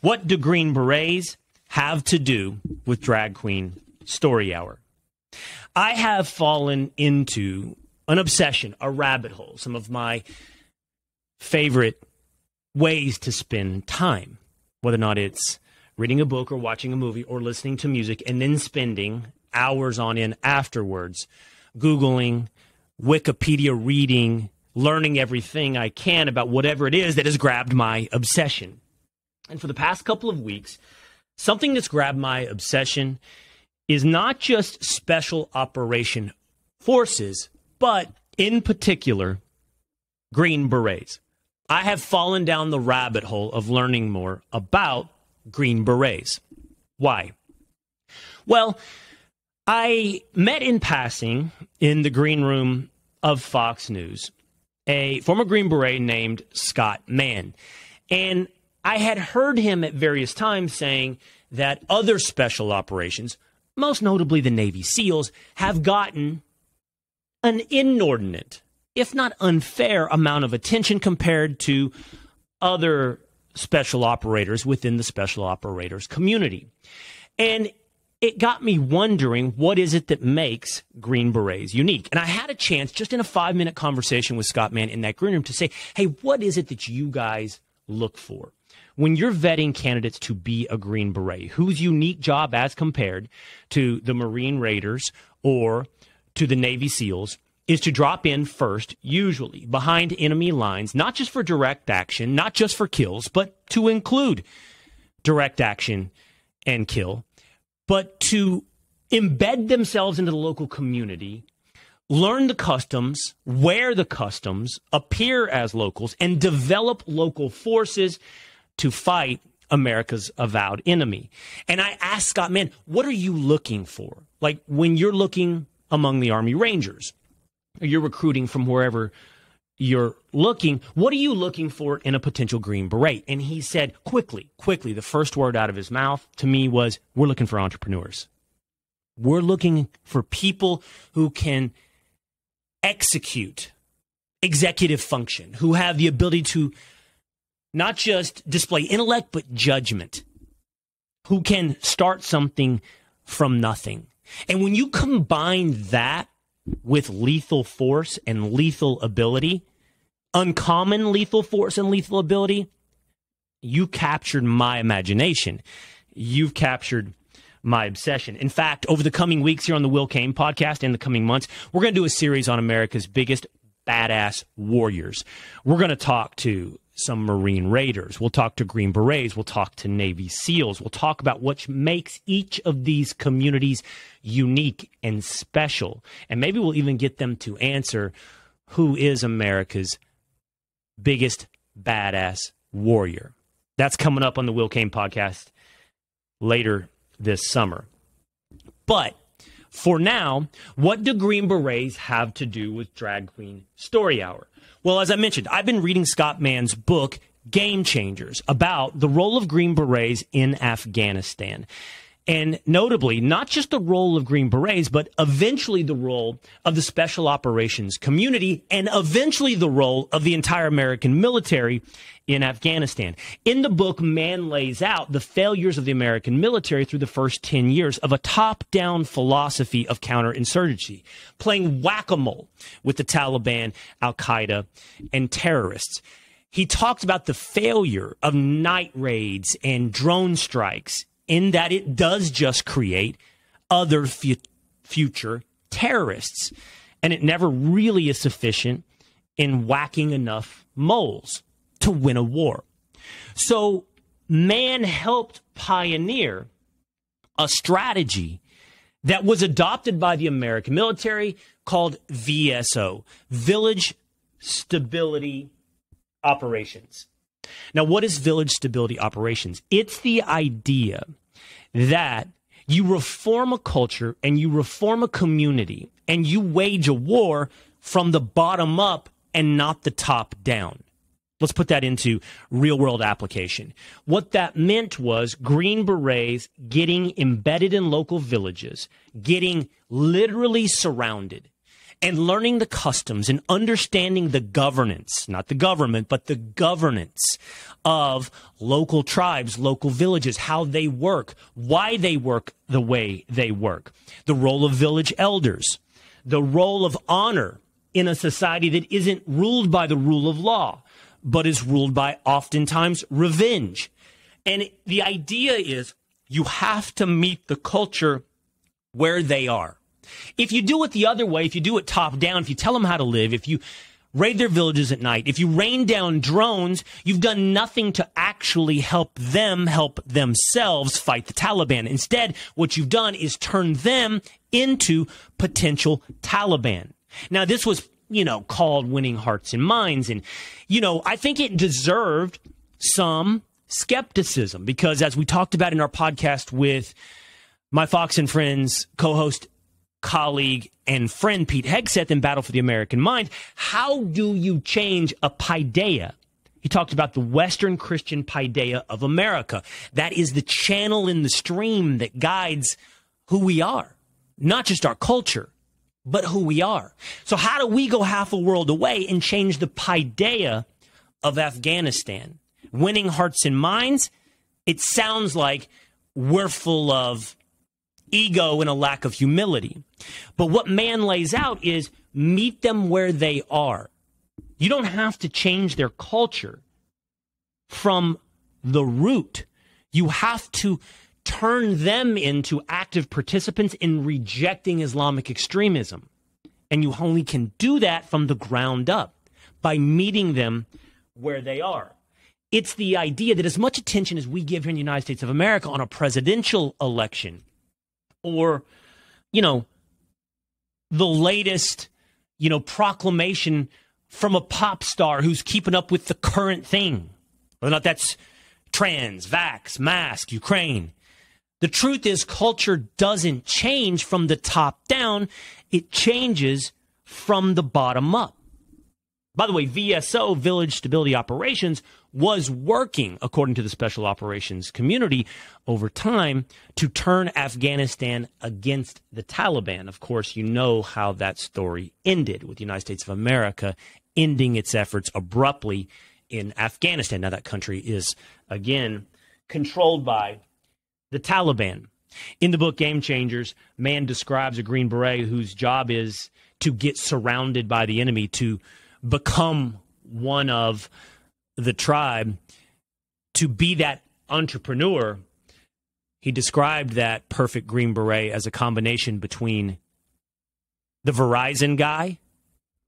What do Green Berets have to do with Drag Queen Story Hour? I have fallen into an obsession, a rabbit hole, some of my favorite ways to spend time, whether or not it's reading a book or watching a movie or listening to music, and then spending hours on end afterwards, Googling, Wikipedia reading, learning everything I can about whatever it is that has grabbed my obsession. And for the past couple of weeks, something that's grabbed my obsession is not just special operation forces, but in particular, Green Berets. I have fallen down the rabbit hole of learning more about Green Berets. Why? Well, I met in passing in the green room of Fox News a former Green Beret named Scott Mann. And I had heard him at various times saying that other special operations, most notably the Navy SEALs, have gotten an inordinate, if not unfair, amount of attention compared to other special operators within the special operators community. And it got me wondering, what is it that makes Green Berets unique? And I had a chance just in a 5-minute conversation with Scott Mann in that green room to say, hey, what is it that you guys look for when you're vetting candidates to be a Green Beret? Whose unique job as compared to the Marine Raiders or to the Navy SEALs is to drop in first, usually behind enemy lines, not just for direct action, not just for kills, but to include direct action and kill, but to embed themselves into the local community, learn the customs, wear the customs, appear as locals, and develop local forces to fight America's avowed enemy. And I asked Scott, man, what are you looking for? Like when you're looking among the Army Rangers, or you're recruiting from wherever you're looking, what are you looking for in a potential Green Beret? And he said quickly, the first word out of his mouth to me was, we're looking for entrepreneurs. We're looking for people who can execute executive function, who have the ability to not just display intellect, but judgment, who can start something from nothing. And when you combine that with lethal force and lethal ability, uncommon lethal force and lethal ability, you captured my imagination. You've captured my obsession. In fact, over the coming weeks here on the Cain Podcast, in the coming months, we're going to do a series on America's biggest badass warriors. We're going to talk to some Marine Raiders. We'll talk to Green Berets. We'll talk to Navy SEALs. We'll talk about what makes each of these communities unique and special. And maybe we'll even get them to answer who is America's biggest badass warrior. That's coming up on the Cain Podcast later this summer. But for now, what do Green Berets have to do with Drag Queen Story Hour? Well, as I mentioned, I've been reading Scott Mann's book, Game Changers, about the role of Green Berets in Afghanistan. And notably, not just the role of Green Berets, but eventually the role of the Special Operations community and eventually the role of the entire American military in Afghanistan. In the book, Mann lays out the failures of the American military through the first 10 years of a top-down philosophy of counterinsurgency, playing whack-a-mole with the Taliban, Al-Qaeda, and terrorists. He talks about the failure of night raids and drone strikes in that it does just create other future terrorists. And it never really is sufficient in whacking enough moles to win a war. So Mann helped pioneer a strategy that was adopted by the American military called VSO, Village Stability Operations. Now, what is Village Stability Operations? It's the idea that you reform a culture and you reform a community and you wage a war from the bottom up and not the top down. Let's put that into real-world application. What that meant was Green Berets getting embedded in local villages, getting literally surrounded, and learning the customs and understanding the governance, not the government, but the governance of local tribes, local villages, how they work, why they work the way they work, the role of village elders, the role of honor in a society that isn't ruled by the rule of law, but is ruled by oftentimes revenge. And the idea is you have to meet the culture where they are. If you do it the other way, if you do it top down, if you tell them how to live, if you raid their villages at night, if you rain down drones, you've done nothing to actually help them help themselves fight the Taliban. Instead, what you've done is turn them into potential Taliban. Now, this was, called winning hearts and minds. And, I think it deserved some skepticism because as we talked about in our podcast with my Fox and Friends co-host, colleague, and friend Pete Hegseth in Battle for the American Mind, how do you change a paideia? He talked about the Western Christian paideia of America. That is the channel in the stream that guides who we are, not just our culture, but who we are. So how do we go half a world away and change the paideia of Afghanistan? Winning hearts and minds, it sounds like we're full of ego and a lack of humility. But what man lays out is meet them where they are. You don't have to change their culture from the root. You have to turn them into active participants in rejecting Islamic extremism. And you only can do that from the ground up by meeting them where they are. It's the idea that as much attention as we give here in the United States of America on a presidential election or, the latest, proclamation from a pop star who's keeping up with the current thing, whether or not that's trans, vax, mask, Ukraine. The truth is culture doesn't change from the top down. It changes from the bottom up. By the way, VSO, Village Stability Operations, was working, according to the Special Operations community, over time to turn Afghanistan against the Taliban. Of course, you know how that story ended with the United States of America ending its efforts abruptly in Afghanistan. Now, that country is, again, controlled by the Taliban. In the book Game Changers, man describes a Green Beret whose job is to get surrounded by the enemy, to become one of the tribe, to be that entrepreneur. He described that perfect Green Beret as a combination between the Verizon guy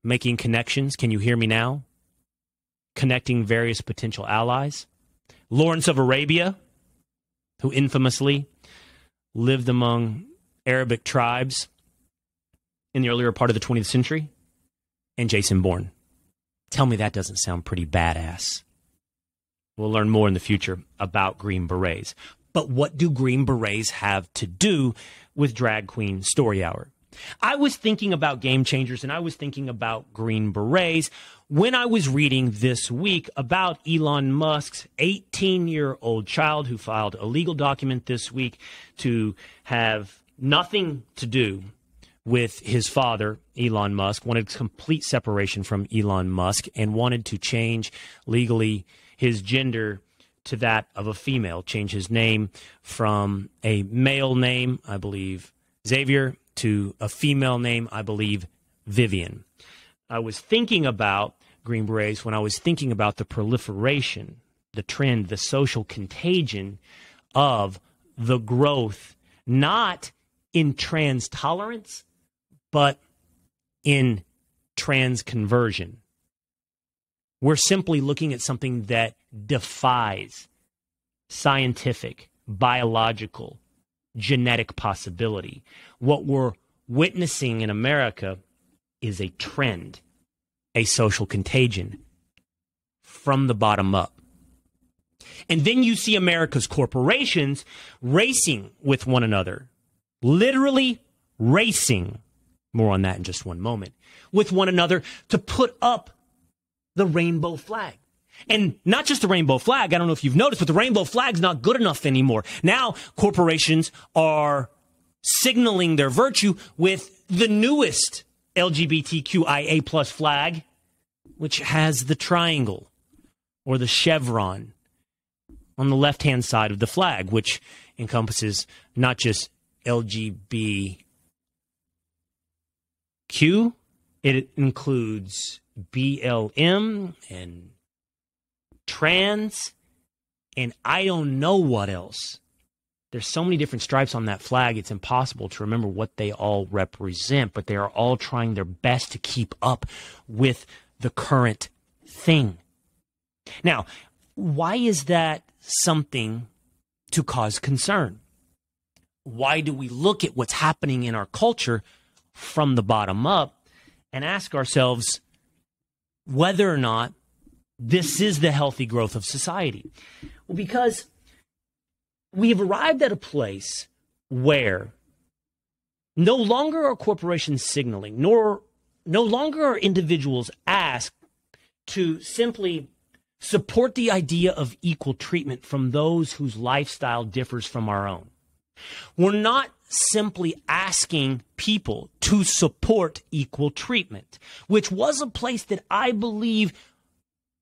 making connections. Can you hear me now? Connecting various potential allies. Lawrence of Arabia, who infamously lived among Arabic tribes in the earlier part of the 20th century. And Jason Bourne. Tell me that doesn't sound pretty badass. We'll learn more in the future about Green Berets. But what do Green Berets have to do with Drag Queen Story Hour? I was thinking about Game Changers and I was thinking about Green Berets when I was reading this week about Elon Musk's 18-year-old child who filed a legal document this week to have nothing to do with his father, Elon Musk, wanted complete separation from Elon Musk and wanted to change legally his gender to that of a female, change his name from a male name, I believe, Xavier, to a female name, I believe, Vivian. I was thinking about Green Berets when I was thinking about the proliferation, the trend, the social contagion of the growth, not in trans tolerance, but in trans conversion. We're simply looking at something that defies scientific, biological, genetic possibility. What we're witnessing in America is a trend, a social contagion from the bottom up. And then you see America's corporations racing with one another, literally racing. More on that in just one moment. With one another to put up the rainbow flag. And not just the rainbow flag. I don't know if you've noticed, but the rainbow flag's not good enough anymore. Now corporations are signaling their virtue with the newest LGBTQIA plus flag, which has the triangle or the chevron on the left-hand side of the flag, which encompasses not just LGBTQ, it includes BLM and trans, and I don't know what else. There's so many different stripes on that flag, it's impossible to remember what they all represent, but they are all trying their best to keep up with the current thing. Now, why is that something to cause concern? Why do we look at what's happening in our culture from the bottom up and ask ourselves whether or not this is the healthy growth of society? Well, because we've arrived at a place where no longer are corporations signaling, no longer are individuals asked to simply support the idea of equal treatment from those whose lifestyle differs from our own. We're not simply asking people to support equal treatment, which was a place that I believe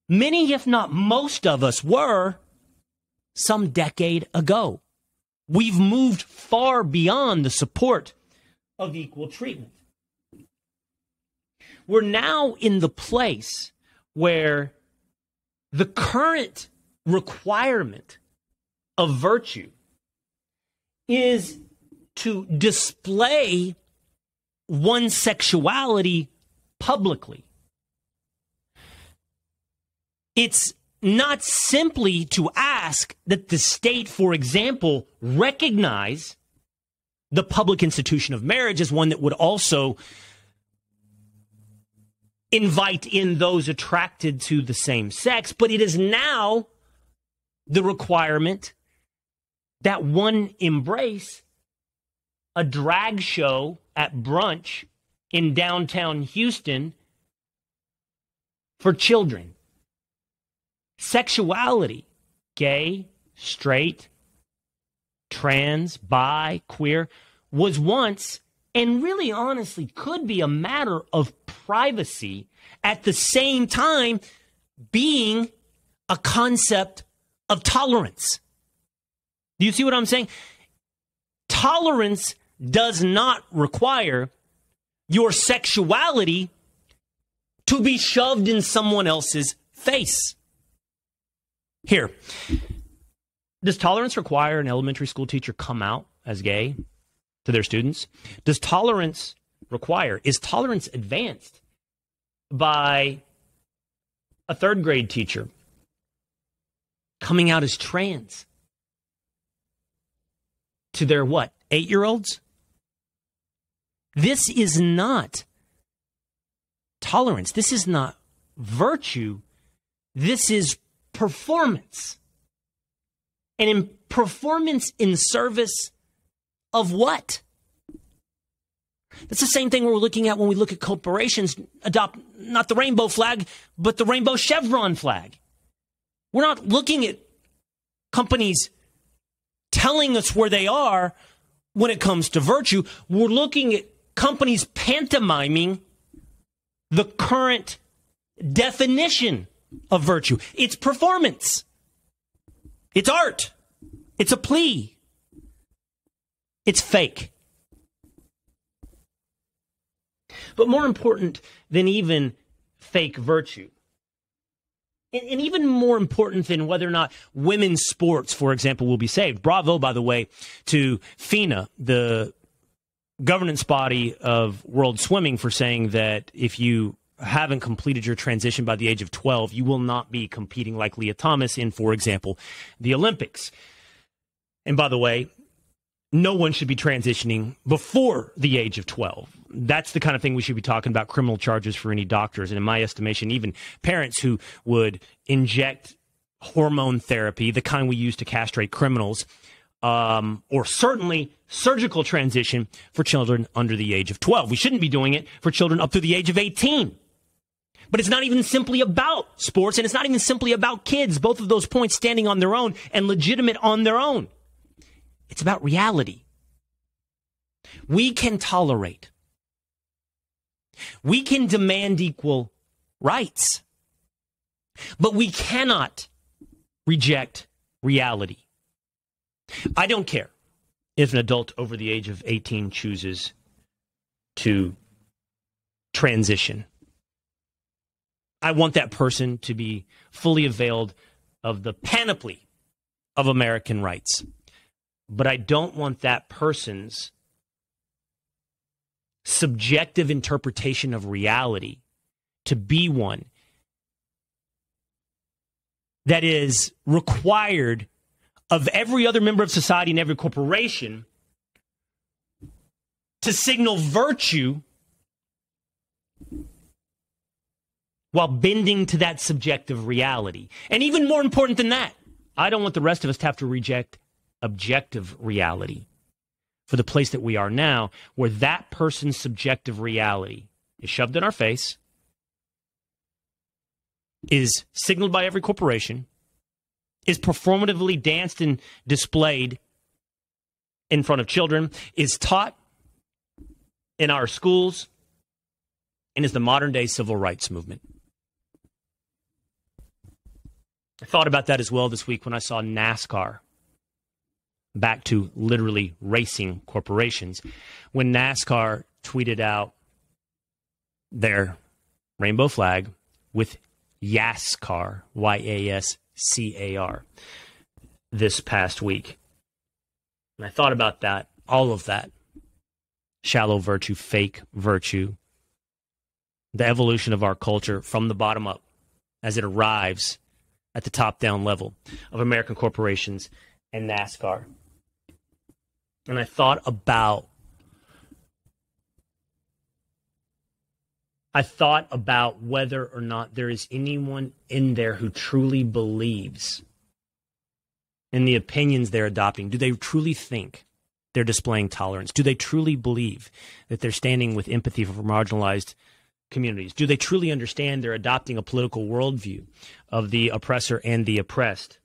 many, if not most of us, were some decade ago. We've moved far beyond the support of equal treatment. We're now in the place where the current requirement of virtue is to display one's sexuality publicly. It's not simply to ask that the state, for example, recognize the public institution of marriage as one that would also invite in those attracted to the same sex, but it is now the requirement that one embrace a drag show at brunch in downtown Houston for children. Sexuality, gay, straight, trans, bi, queer, was once, and really honestly could be, a matter of privacy, at the same time being a concept of tolerance. Do you see what I'm saying? Tolerance does not require your sexuality to be shoved in someone else's face. Here, does tolerance require an elementary school teacher come out as gay to their students? Does tolerance require, is tolerance advanced by a third grade teacher coming out as trans to their what, 8-year-olds? This is not tolerance. This is not virtue. This is performance. And in performance in service of what? That's the same thing we're looking at when we look at corporations adopt not the rainbow flag, but the rainbow chevron flag. We're not looking at companies telling us where they are when it comes to virtue. We're looking at companies pantomiming the current definition of virtue. It's performance. It's art. It's a plea. It's fake. But more important than even fake virtue, and even more important than whether or not women's sports, for example, will be saved. Bravo, by the way, to FINA, the governance body of world swimming, for saying that if you haven't completed your transition by the age of 12, you will not be competing like Leah Thomas in, for example, the Olympics. And by the way, no one should be transitioning before the age of 12. That's the kind of thing we should be talking about, criminal charges for any doctors. And in my estimation, even parents who would inject hormone therapy, the kind we use to castrate criminals, or certainly surgical transition for children under the age of 12. We shouldn't be doing it for children up to the age of 18. But it's not even simply about sports, and it's not even simply about kids, both of those points standing on their own and legitimate on their own. It's about reality. We can tolerate. We can demand equal rights, but we cannot reject reality. I don't care if an adult over the age of 18 chooses to transition. I want that person to be fully availed of the panoply of American rights. But I don't want that person's subjective interpretation of reality to be one that is required of every other member of society and every corporation to signal virtue while bending to that subjective reality. And even more important than that, I don't want the rest of us to have to reject objective reality for the place that we are now, where that person's subjective reality is shoved in our face, is signaled by every corporation, is performatively danced and displayed in front of children, is taught in our schools, and is the modern-day civil rights movement. I thought about that as well this week when I saw NASCAR back to literally racing corporations. When NASCAR tweeted out their rainbow flag with YASCAR, YASCAR, this past week. And I thought about that, all of that. Shallow virtue, fake virtue, the evolution of our culture from the bottom up as it arrives at the top-down level of American corporations and NASCAR. And I thought about whether or not there is anyone in there who truly believes in the opinions they're adopting. Do they truly think they're displaying tolerance? Do they truly believe that they're standing with empathy for marginalized communities? Do they truly understand they're adopting a political worldview of the oppressor and the oppressed?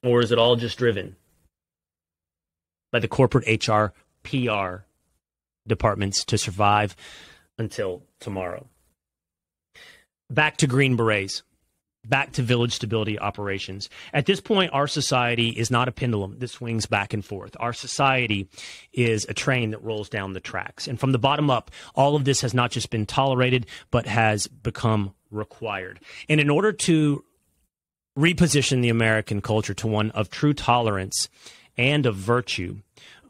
Or is it all just driven by the corporate HR, PR departments to survive until tomorrow? Back to Green Berets. Back to village stability operations. At this point, our society is not a pendulum that swings back and forth. Our society is a train that rolls down the tracks. And from the bottom up, all of this has not just been tolerated, but has become required. And in order to reposition the American culture to one of true tolerance and of virtue,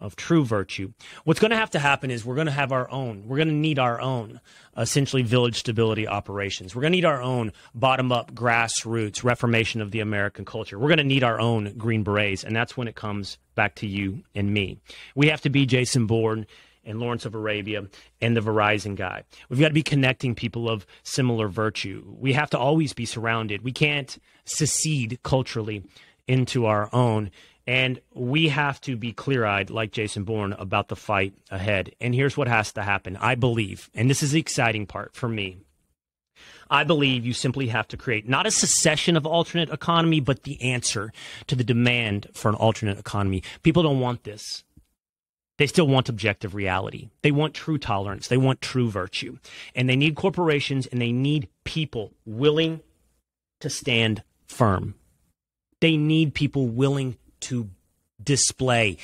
of true virtue, what's going to happen is we're going to need our own, essentially, village stability operations. We're going to need our own bottom-up, grassroots reformation of the American culture. We're going to need our own Green Berets, and that's when it comes back to you and me. We have to be Jason Bourne and Lawrence of Arabia and the Verizon guy. We've got to be connecting people of similar virtue. We have to always be surrounded. We can't secede culturally into our own. And we have to be clear-eyed, like Jason Bourne, about the fight ahead. And here's what has to happen. I believe, and this is the exciting part for me, I believe you simply have to create not a secession of alternate economy, but the answer to the demand for an alternate economy. People don't want this. They still want objective reality. They want true tolerance. They want true virtue. And they need corporations, and they need people willing to stand firm. They need people willing to display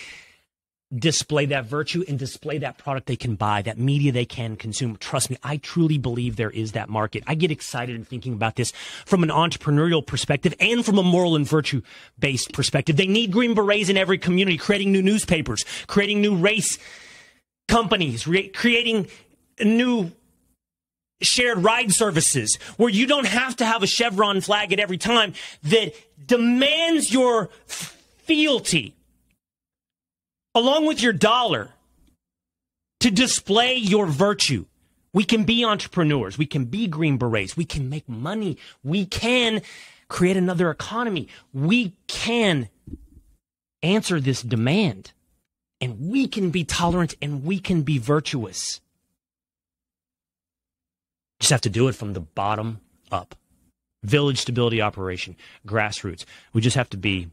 that virtue and display that product they can buy, that media they can consume. Trust me, I truly believe there is that market. I get excited in thinking about this from an entrepreneurial perspective and from a moral and virtue-based perspective. They need Green Berets in every community, creating new newspapers, creating new race companies, creating new shared ride services where you don't have to have a Chevron flag at every time that demands your fealty, along with your dollar, to display your virtue. We can be entrepreneurs. We can be Green Berets. We can make money. We can create another economy. We can answer this demand. And we can be tolerant and we can be virtuous. Just have to do it from the bottom up. Village stability operation, grassroots. We just have to be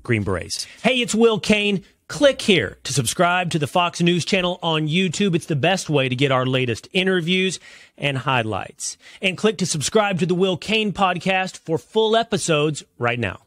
Green Berets. Hey, it's Will Cain. Click here to subscribe to the Fox News channel on YouTube. It's the best way to get our latest interviews and highlights. And click to subscribe to the Cain Podcast for full episodes right now.